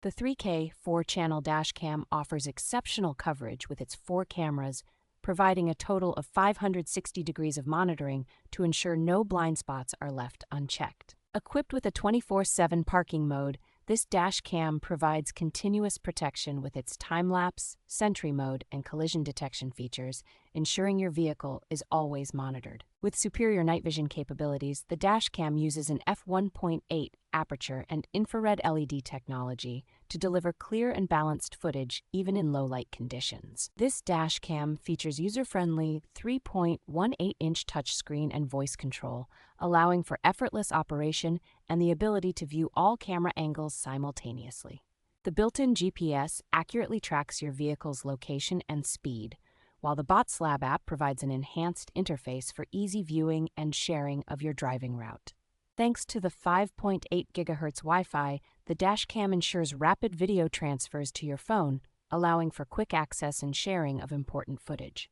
The 3K 4-channel dashcam offers exceptional coverage with its 4 cameras, providing a total of 560 degrees of monitoring to ensure no blind spots are left unchecked. Equipped with a 24/7 parking mode, this dashcam provides continuous protection with its time-lapse, sentry mode, and collision detection features, ensuring your vehicle is always monitored. With superior night vision capabilities, the dashcam uses an f1.8 aperture and infrared LED technology to deliver clear and balanced footage even in low-light conditions. This dashcam features user-friendly 3.18-inch touchscreen and voice control, allowing for effortless operation and the ability to view all camera angles simultaneously. The built-in GPS accurately tracks your vehicle's location and speed, while the Botslab app provides an enhanced interface for easy viewing and sharing of your driving route. Thanks to the 5.8 gigahertz Wi-Fi, the dashcam ensures rapid video transfers to your phone, allowing for quick access and sharing of important footage.